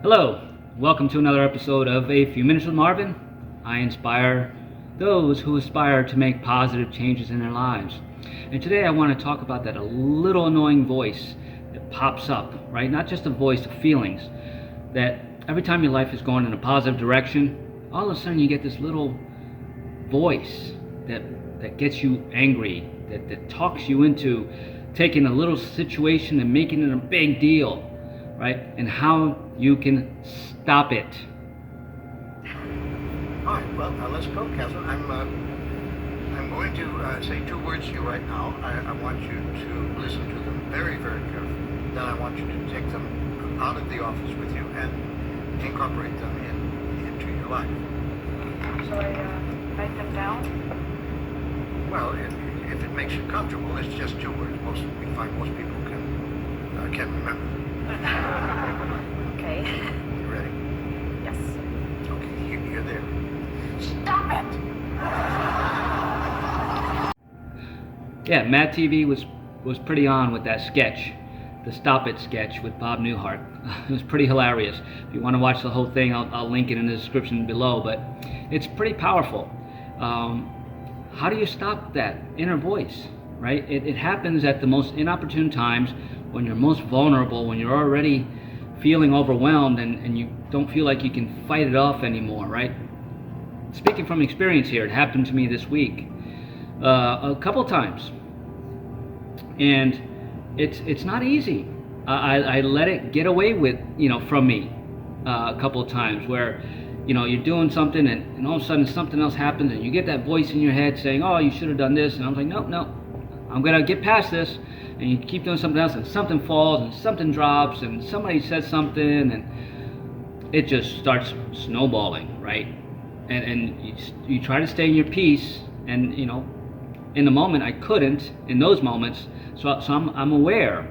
Hello, welcome to another episode of A Few Minutes with Marvin. I inspire those who aspire to make positive changes in their lives. And today I want to talk about that little annoying voice that pops up, right? Not just a voice of feelings, that every time your life is going in a positive direction, all of a sudden you get this little voice that gets you angry, that talks you into taking a little situation and making it a big deal, right? And how you can stop it. All right, well, let's go, Catherine. I'm going to say two words to you right now. I want you to listen to them very, very carefully. Then I want you to take them out of the office with you and incorporate them into your life. So I write them down? Well, if it makes you comfortable, it's just two words. We find most people can remember. Okay. You ready? Yes. Okay, you're there. Stop it! Yeah, Mad TV was pretty on with that sketch, the Stop It sketch with Bob Newhart. It was pretty hilarious. If you want to watch the whole thing, I'll link it in the description below, but it's pretty powerful. How do you stop that inner voice, right? It happens at the most inopportune times, when you're most vulnerable, when you're already feeling overwhelmed and you don't feel like you can fight it off anymore, right? Speaking from experience here, it happened to me this week a couple times, and it's not easy. I let it get away with, from me a couple of times where, you're doing something and all of a sudden something else happens and you get that voice in your head saying, oh, you should have done this, and I'm like, no, I'm gonna get past this. And you keep doing something else and something falls and something drops and somebody says something and it just starts snowballing, right? And you try to stay in your peace, and in the moment I couldn't in those moments, so I'm aware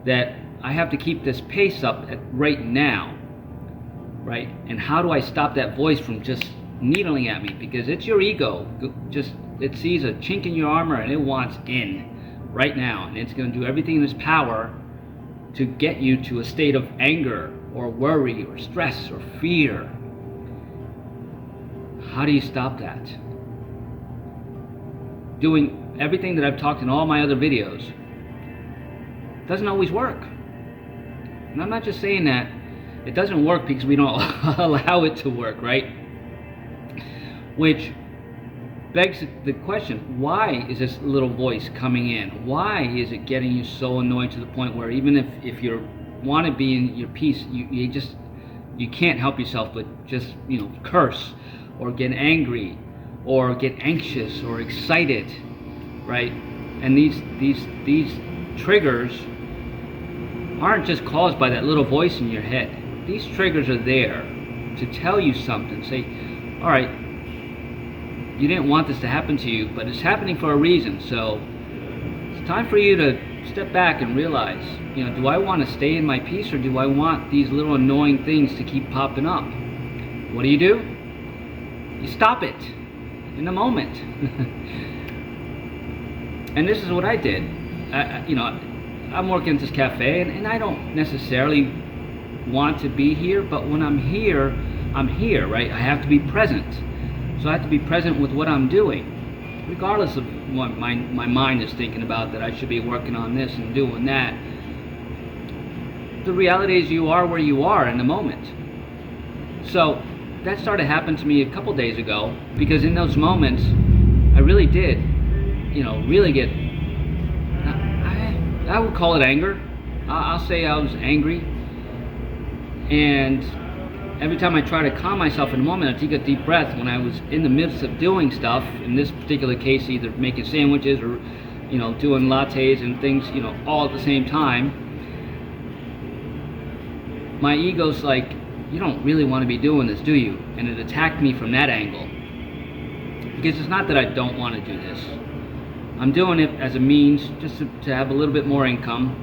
that I have to keep this pace up right now, right? And how do I stop that voice from just needling at me? Because it's your ego, it sees a chink in your armor and it wants in right now, and it's going to do everything in its power to get you to a state of anger or worry or stress or fear. How do you stop that? Doing everything that I've talked in all my other videos doesn't always work. And I'm not just saying that it doesn't work because we don't allow it to work, right? Which begs the question, why is this little voice coming in? Why is it getting you so annoyed to the point where even if you want to be in your peace, you can't help yourself but just curse or get angry or get anxious or excited, right? And these triggers aren't just caused by that little voice in your head. These triggers are there to tell you something. Say, all right, you didn't want this to happen to you, but it's happening for a reason. So it's time for you to step back and realize, do I want to stay in my peace, or do I want these little annoying things to keep popping up? What do? You stop it in the moment. And this is what I did. I'm working at this cafe, and I don't necessarily want to be here, but when I'm here, right? I have to be present. So I have to be present with what I'm doing, regardless of what my mind is thinking about, that I should be working on this and doing that. The reality is you are where you are in the moment. So that started happening to me a couple days ago, because in those moments, I really did, really get, I would call it anger. I'll say I was angry. And every time I try to calm myself in a moment, I take a deep breath. When I was in the midst of doing stuff, in this particular case, either making sandwiches or, doing lattes and things, all at the same time, my ego's like, you don't really want to be doing this, do you? And it attacked me from that angle. Because it's not that I don't want to do this. I'm doing it as a means just to have a little bit more income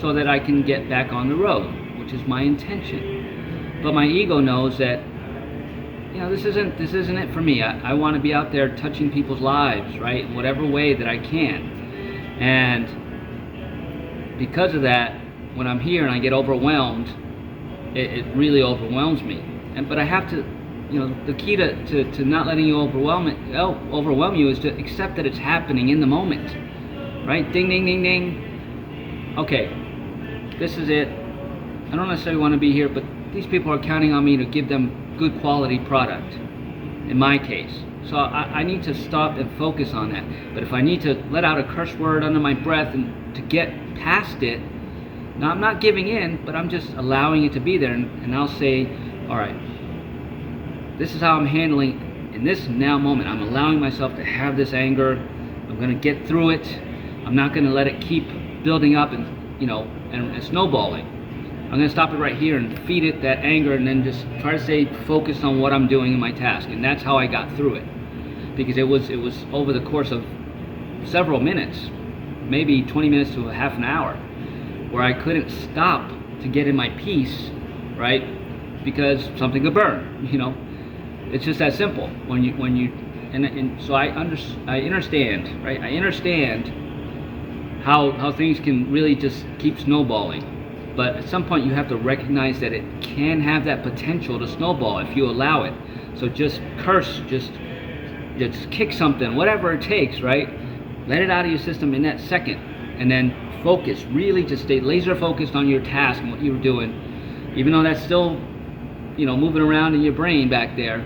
so that I can get back on the road, which is my intention. But my ego knows that, this isn't it for me. I want to be out there touching people's lives, right? In whatever way that I can. And because of that, when I'm here and I get overwhelmed, it really overwhelms me. But I have to, the key to not letting you overwhelm you is to accept that it's happening in the moment, right? Ding, ding, ding, ding. Okay, this is it. I don't necessarily want to be here, but these people are counting on me to give them good quality product, in my case. So I need to stop and focus on that. But if I need to let out a curse word under my breath and to get past it, now I'm not giving in, but I'm just allowing it to be there. And I'll say, all right, this is how I'm handling in this now moment. I'm allowing myself to have this anger. I'm going to get through it. I'm not going to let it keep building up and snowballing. I'm going to stop it right here and feed it that anger, and then just try to stay focused on what I'm doing in my task. And that's how I got through it, because it was over the course of several minutes, maybe 20 minutes to a half an hour, where I couldn't stop to get in my peace, right? Because something could burn, It's just that simple. So I understand, right? I understand how things can really just keep snowballing. But at some point you have to recognize that it can have that potential to snowball if you allow it. So just curse, just kick something, whatever it takes, right? Let it out of your system in that second, and then focus. Really just stay laser focused on your task and what you were doing. Even though that's still, moving around in your brain back there,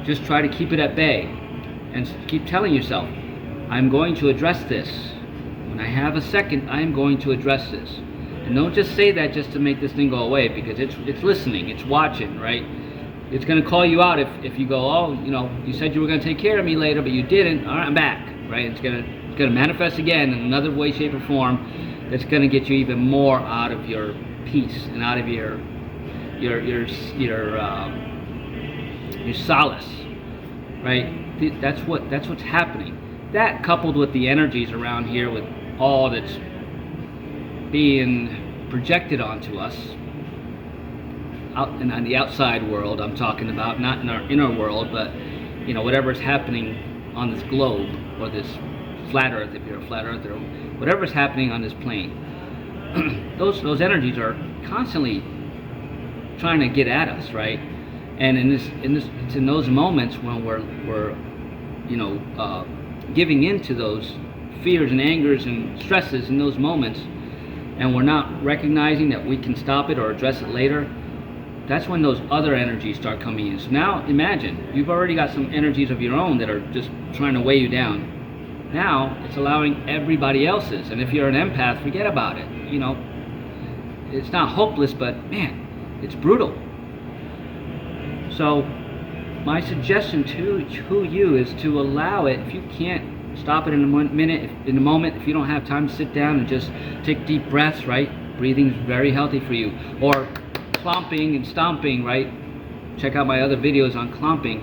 just try to keep it at bay and keep telling yourself, I'm going to address this. When I have a second, I'm going to address this. And don't just say that just to make this thing go away, because it's listening, it's watching, right? It's going to call you out if you go, oh, you said you were going to take care of me later, but you didn't. All right, I'm back, right? It's going to manifest again in another way, shape, or form that's going to get you even more out of your peace and out of your solace, right? That's what's happening. That, coupled with the energies around here, with all that's being projected onto us out and on the outside world, I'm talking about, not in our inner world, but whatever's happening on this globe, or this flat earth, if you're a flat earther, whatever's happening on this plane, those energies are constantly trying to get at us, right? And it's in those moments when we're giving in to those fears and angers and stresses in those moments, and we're not recognizing that we can stop it or address it later, that's when those other energies start coming in. So now imagine, you've already got some energies of your own that are just trying to weigh you down. Now it's allowing everybody else's, and if you're an empath, forget about it. It's not hopeless, but man, it's brutal. So my suggestion to you is to allow it. If you can't stop it in a moment, if you don't have time to sit down and just take deep breaths, right? Breathing is very healthy for you. Or clomping and stomping, right? Check out my other videos on clomping.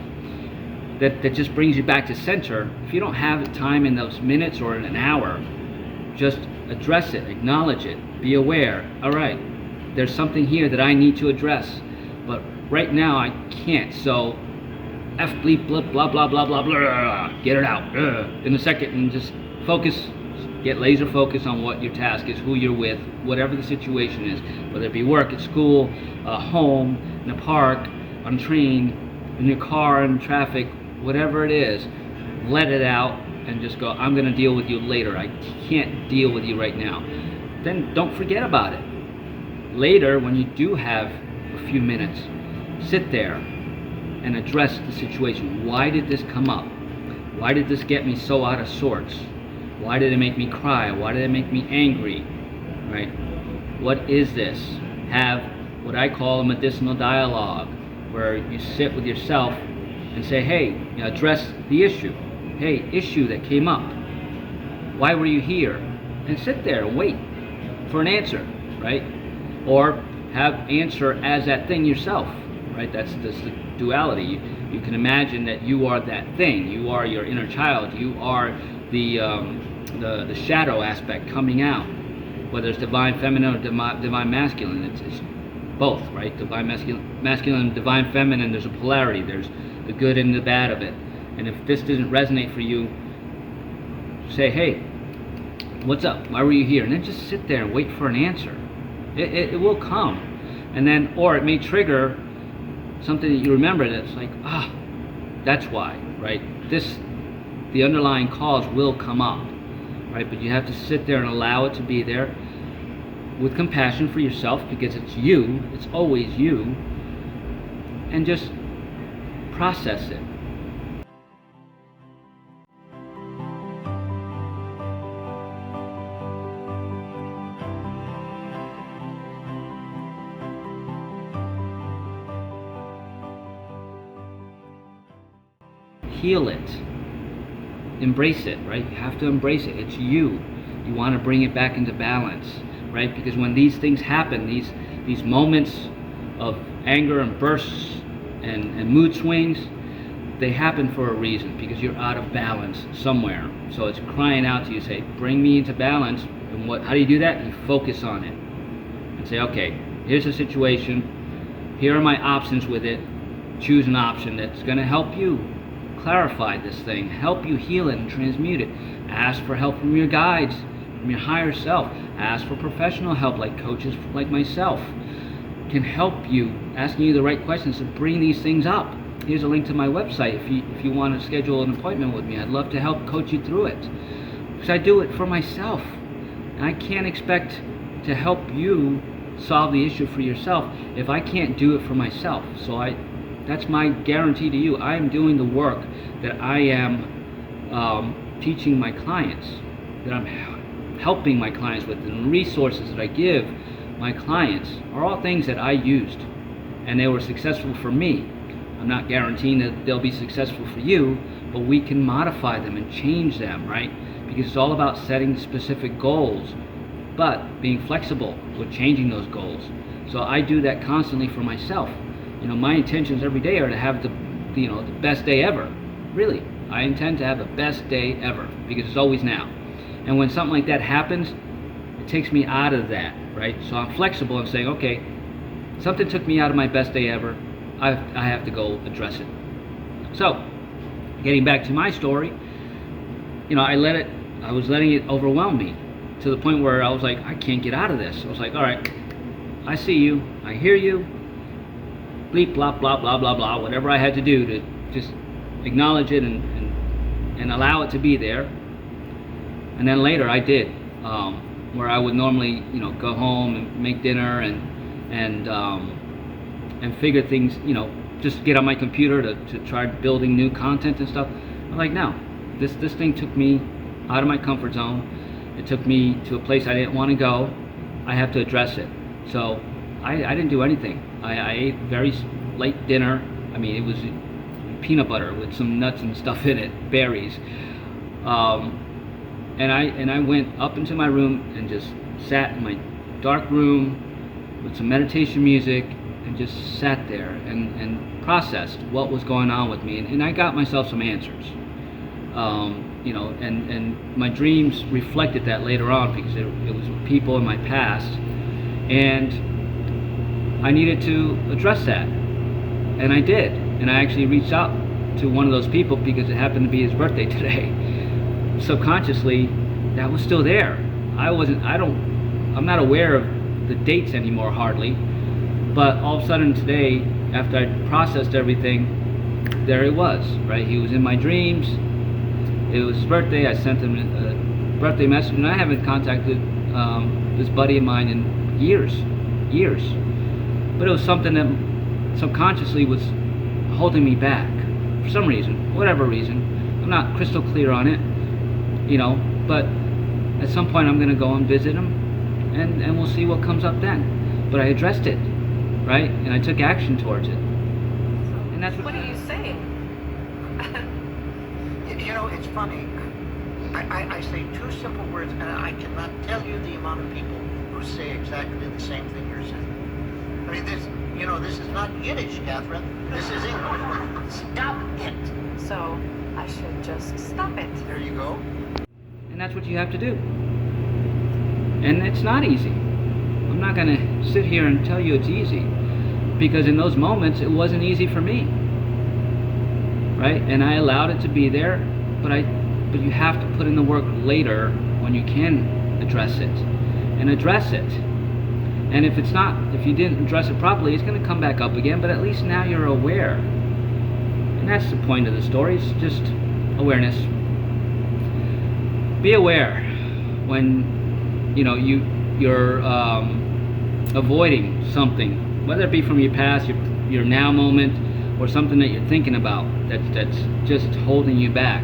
That just brings you back to center. If you don't have time in those minutes or in an hour, just address it, acknowledge it, be aware. All right, there's something here that I need to address, but right now I can't. So F bleep blip blah blah blah blah blah, get it out in a second, and just focus, get laser focused on what your task is, who you're with, whatever the situation is, whether it be work, at school, home, in a park, on a train, in your car, in traffic, whatever it is. Let it out and just go, I'm going to deal with you later. I can't deal with you right now. Then don't forget about it. Later, when you do have a few minutes, sit there and address the situation. Why did this come up? Why did this get me so out of sorts? Why did it make me cry? Why did it make me angry? Right? What is this? Have what I call a medicinal dialogue, where you sit with yourself and say, hey, address the issue. Hey, issue that came up. Why were you here? And sit there and wait for an answer, right? Or have answer as that thing yourself, right? That's the duality. You can imagine that you are that thing. You are your inner child. You are the shadow aspect coming out, whether it's divine feminine or divine masculine. It's both, right? Divine masculine, divine feminine. There's a polarity. There's the good and the bad of it. And if this doesn't resonate for you, say, hey, what's up? Why were you here? And then just sit there and wait for an answer. It will come. And then, or it may trigger something that you remember that's like, that's why, right? The underlying cause will come up, right? But you have to sit there and allow it to be there with compassion for yourself, because it's you, it's always you, and just process it. Heal it. Embrace it, right? You have to embrace it. It's you. You want to bring it back into balance, right? Because when these things happen, these moments of anger and bursts and mood swings, they happen for a reason, because you're out of balance somewhere. So it's crying out to you, say, bring me into balance. And how do you do that? You focus on it and say, okay, here's the situation. Here are my options with it. Choose an option that's going to help you clarify this thing, help you heal it and transmute it. Ask for help from your guides, from your higher self. Ask for professional help, like coaches like myself can help you, asking you the right questions to bring these things up. Here's a link to my website if you want to schedule an appointment with me. I'd love to help coach you through it, because I do it for myself, and I can't expect to help you solve the issue for yourself if I can't do it for myself. So that's my guarantee to you. I am doing the work that I am teaching my clients, that I'm helping my clients with, and the resources that I give my clients are all things that I used, and they were successful for me. I'm not guaranteeing that they'll be successful for you, but we can modify them and change them, right? Because it's all about setting specific goals, but being flexible with changing those goals. So I do that constantly for myself. My intentions every day are to have the best day ever. Really, I intend to have the best day ever, because it's always now. And when something like that happens, it takes me out of that, right? So I'm flexible and saying, okay, something took me out of my best day ever. I have to go address it. So, getting back to my story, I was letting it overwhelm me to the point where I was like, I can't get out of this. I was like, all right, I see you, I hear you, bleep, blah, blah, blah, blah, blah, whatever I had to do to just acknowledge it and allow it to be there. And then later I did, where I would normally, go home and make dinner and figure things, just get on my computer to try building new content and stuff. I'm like, no, this thing took me out of my comfort zone. It took me to a place I didn't want to go. I have to address it. So I didn't do anything. I ate very late dinner. I mean, it was peanut butter with some nuts and stuff in it, berries. And I went up into my room and just sat in my dark room with some meditation music and just sat there and processed what was going on with me. And I got myself some answers. And my dreams reflected that later on, because it was people in my past. And I needed to address that, and I did. And I actually reached out to one of those people because it happened to be his birthday today. Subconsciously, that was still there. I'm not aware of the dates anymore, hardly. But all of a sudden today, after I processed everything, there it was, right? He was in my dreams. It was his birthday. I sent him a birthday message, and I haven't contacted this buddy of mine in years. But it was something that subconsciously was holding me back for some reason, whatever reason. I'm not crystal clear on it, but at some point I'm going to go and visit him, and we'll see what comes up then. But I addressed it, right? And I took action towards it. And that's what are you saying? It's funny. I say two simple words, and I cannot tell you the amount of people who say exactly the same thing you're saying. I mean, this is not Yiddish, Catherine. This is English. Stop it. So I should just stop it. There you go. And that's what you have to do. And it's not easy. I'm not going to sit here and tell you it's easy, because in those moments it wasn't easy for me, right? And I allowed it to be there, but you have to put in the work later when you can address it, and address it. And if you didn't address it properly, it's going to come back up again, but at least now you're aware. And that's the point of the story, it's just awareness. Be aware when you're avoiding something, whether it be from your past, your now moment, or something that you're thinking about that's just holding you back.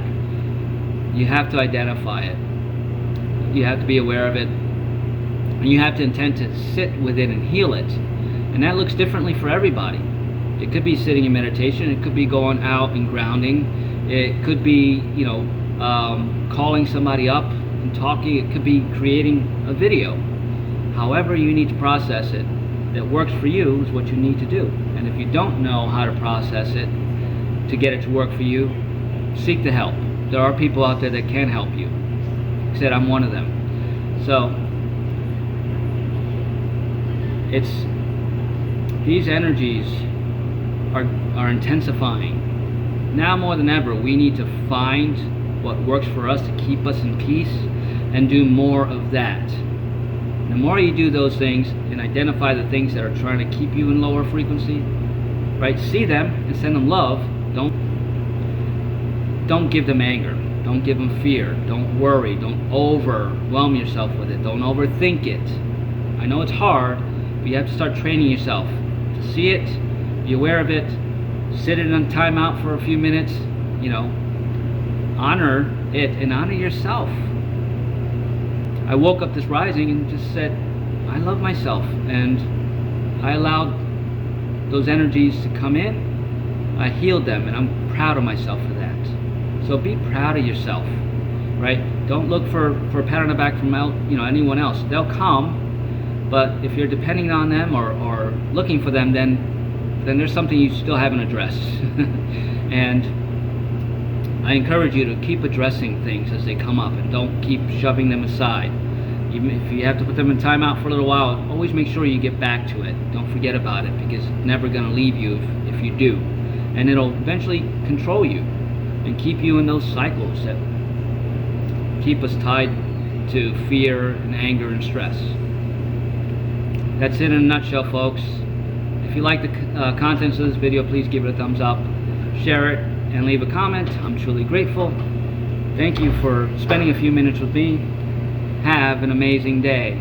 You have to identify it. You have to be aware of it. And you have to intend to sit with it and heal it. And that looks differently for everybody. It could be sitting in meditation. It could be going out and grounding. It could be, calling somebody up and talking. It could be creating a video. However you need to process it, that works for you is what you need to do. And if you don't know how to process it to get it to work for you, seek the help. There are people out there that can help you. Like I said, I'm one of them. So these energies are intensifying. Now more than ever, we need to find what works for us to keep us in peace and do more of that. The more you do those things and identify the things that are trying to keep you in lower frequency, right? See them and send them love. Don't give them anger. Don't give them fear. Don't worry. Don't overwhelm yourself with it. Don't overthink it. I know it's hard, but you have to start training yourself to see it, be aware of it, sit it on timeout for a few minutes, honor it and honor yourself. I woke up this rising and just said, I love myself, and I allowed those energies to come in. I healed them, and I'm proud of myself for that. So be proud of yourself, right? Don't look for a pat on the back from anyone else. They'll come, but if you're depending on them or looking for them, then there's something you still haven't addressed. And I encourage you to keep addressing things as they come up, and don't keep shoving them aside. Even if you have to put them in timeout for a little while, always make sure you get back to it. Don't forget about it, because it's never going to leave you if you do. And it'll eventually control you and keep you in those cycles that keep us tied to fear and anger and stress. That's it in a nutshell, folks. If you like the contents of this video, please give it a thumbs up, share it, and leave a comment. I'm truly grateful. Thank you for spending a few minutes with me. Have an amazing day.